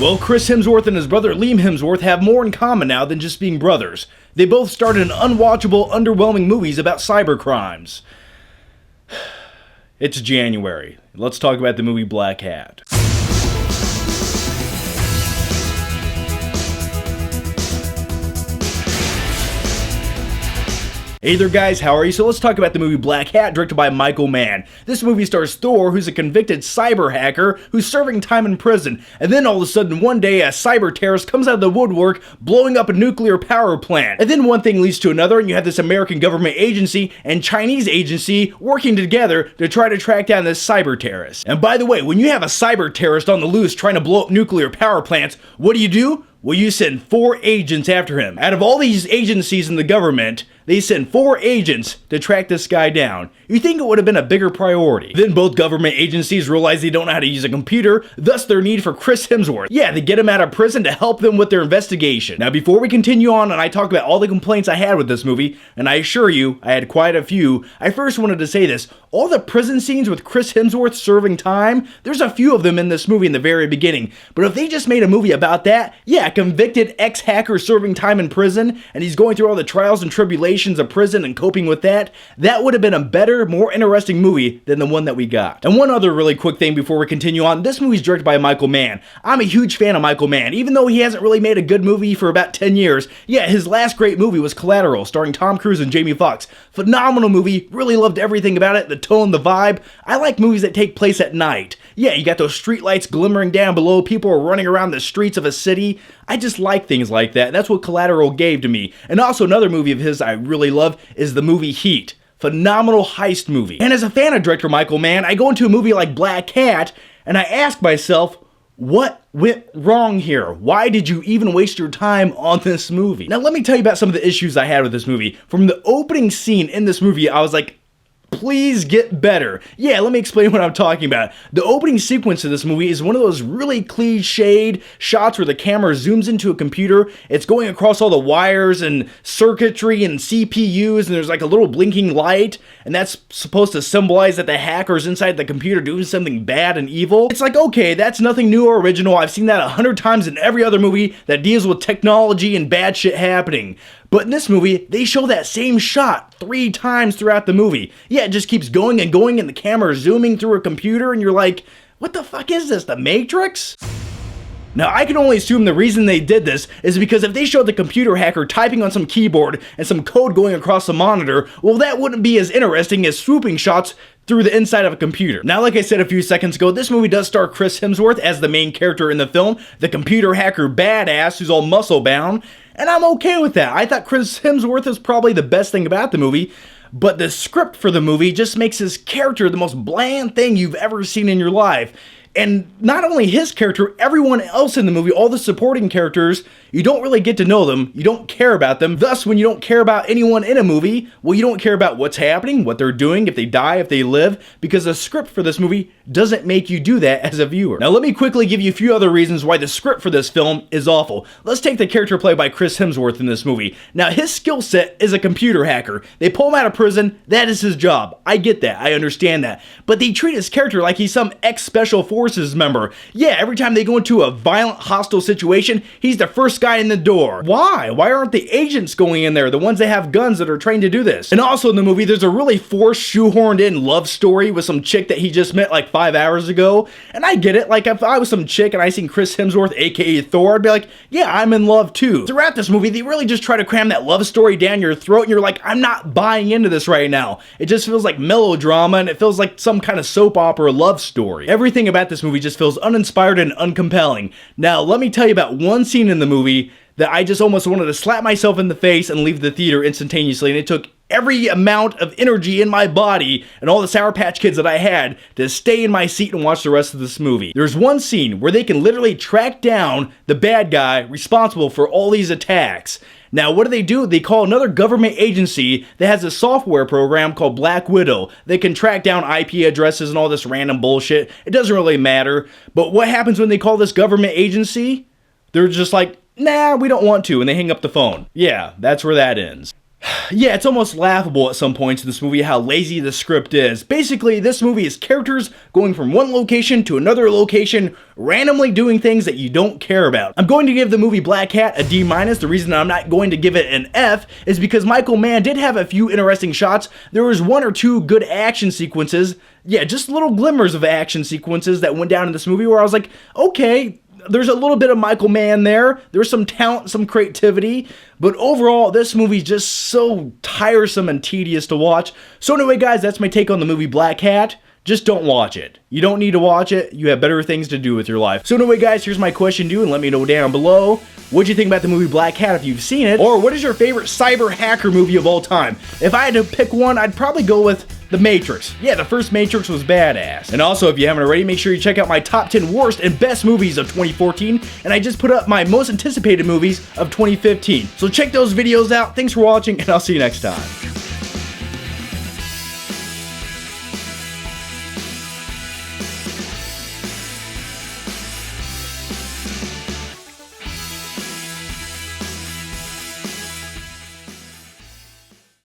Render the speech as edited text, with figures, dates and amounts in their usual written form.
Well, Chris Hemsworth and his brother Liam Hemsworth have more in common now than just being brothers. They both starred in unwatchable, underwhelming movies about cyber crimes. It's January. Let's talk about the movie Blackhat. Hey there guys, how are you? So let's talk about the movie Blackhat, directed by Mann. This movie stars Thor, who's a convicted cyber hacker who's serving time in prison, and then all of a sudden one day a cyber terrorist comes out of the woodwork blowing up a nuclear power plant. And then one thing leads to another, and you have this American government agency and Chinese agency working together to try to track down this cyber terrorist. And by the way, when you have a cyber terrorist on the loose trying to blow up nuclear power plants, what do? Well, you send 4 agents after him. Out of all these agencies in the government, they send 4 agents to track this guy down. You think it would have been a bigger priority. Then both government agencies realize they don't know how to use a computer, thus their need for Chris Hemsworth. Yeah, they get him out of prison to help them with their investigation. Now before we continue on and I talk about all the complaints I had with this movie, and I assure you, I had quite a few, I first wanted to say this. All the prison scenes with Chris Hemsworth serving time, there's a few of them in this movie in the very beginning. But if they just made a movie about that, yeah, a convicted ex-hacker serving time in prison, and he's going through all the trials and tribulations of prison and coping with that, that would have been a better, more interesting movie than the one that we got. And one other really quick thing before we continue on, this movie's directed by Mann. I'm a huge fan of Mann, even though he hasn't really made a good movie for about 10 years. Yeah, his last great movie was Collateral, starring Tom Cruise and Jamie Foxx. Phenomenal movie, really loved everything about it, the tone, the vibe. I like movies that take place at night. Yeah, you got those street lights glimmering down below, people are running around the streets of a city. I just like things like that. That's what Collateral gave to me. And also another movie of his I really love is the movie Heat. Phenomenal heist movie. And as a fan of director Mann, I go into a movie like Blackhat and I ask myself, what went wrong here? Why did you even waste your time on this movie? Now let me tell you about some of the issues I had with this movie. From the opening scene in this movie, I was like, please get better. Yeah, let me explain what I'm talking about. The opening sequence of this movie is one of those really cliched shots where the camera zooms into a computer. It's going across all the wires and circuitry and CPUs, and there's like a little blinking light, and that's supposed to symbolize that the hacker's inside the computer doing something bad and evil. It's like, okay, that's nothing new or original. I've seen that 100 times in every other movie that deals with technology and bad shit happening. But in this movie, they show that same shot 3 times throughout the movie. Yeah, it just keeps going and going, and the camera is zooming through a computer, and you're like, what the fuck is this, The Matrix? Now, I can only assume the reason they did this is because if they showed the computer hacker typing on some keyboard and some code going across the monitor, well, that wouldn't be as interesting as swooping shots through the inside of a computer. Now, like I said a few seconds ago, this movie does star Chris Hemsworth as the main character in the film, the computer hacker badass who's all muscle bound, and I'm okay with that. I thought Chris Hemsworth is probably the best thing about the movie, but the script for the movie just makes his character the most bland thing you've ever seen in your life. And not only his character, everyone else in the movie, all the supporting characters, you don't really get to know them, you don't care about them. Thus, when you don't care about anyone in a movie, well, you don't care about what's happening, what they're doing, if they die, if they live, because the script for this movie doesn't make you do that as a viewer. Now, let me quickly give you a few other reasons why the script for this film is awful. Let's take the character played by Chris Hemsworth in this movie. Now, his skill set is a computer hacker. They pull him out of prison, that is his job. I get that, I understand that. But they treat his character like he's some ex-special forces member. Yeah, every time they go into a violent, hostile situation, he's the first guy in the door. Why? Why aren't the agents going in there, the ones that have guns that are trained to do this? And also in the movie, there's a really forced, shoehorned in love story with some chick that he just met like 5 hours ago. And I get it, like if I was some chick and I seen Chris Hemsworth, aka Thor, I'd be like, yeah, I'm in love too. Throughout this movie, they really just try to cram that love story down your throat, and you're like, I'm not buying into this right now. It just feels like melodrama, and it feels like some kind of soap opera love story. Everything about this movie just feels uninspired and uncompelling. Now, let me tell you about one scene in the movie that I just almost wanted to slap myself in the face and leave the theater instantaneously, and it took every amount of energy in my body and all the Sour Patch Kids that I had to stay in my seat and watch the rest of this movie. There's one scene where they can literally track down the bad guy responsible for all these attacks. Now, what do? They call another government agency that has a software program called Black Widow. They can track down IP addresses and all this random bullshit. It doesn't really matter. But what happens when they call this government agency? They're just like, nah, we don't want to, and they hang up the phone. Yeah, that's where that ends. Yeah, it's almost laughable at some points in this movie how lazy the script is. Basically, this movie is characters going from one location to another location, randomly doing things that you don't care about. I'm going to give the movie Blackhat a D-. The reason I'm not going to give it an F is because Michael Mann did have a few interesting shots. There was one or two good action sequences. Yeah, just little glimmers of action sequences that went down in this movie where I was like, okay, there's a little bit of Michael Mann there. There's some talent, some creativity, but overall, this movie's just so tiresome and tedious to watch. So anyway, guys, that's my take on the movie Blackhat. Just don't watch it. You don't need to watch it. You have better things to do with your life. So anyway, guys, here's my question to you, and let me know down below. What'd you think about the movie Blackhat if you've seen it? Or what is your favorite cyber hacker movie of all time? If I had to pick one, I'd probably go with The Matrix. Yeah, the first Matrix was badass. And also, if you haven't already, make sure you check out my top 10 worst and best movies of 2014. And I just put up my most anticipated movies of 2015. So check those videos out. Thanks for watching, and I'll see you next time.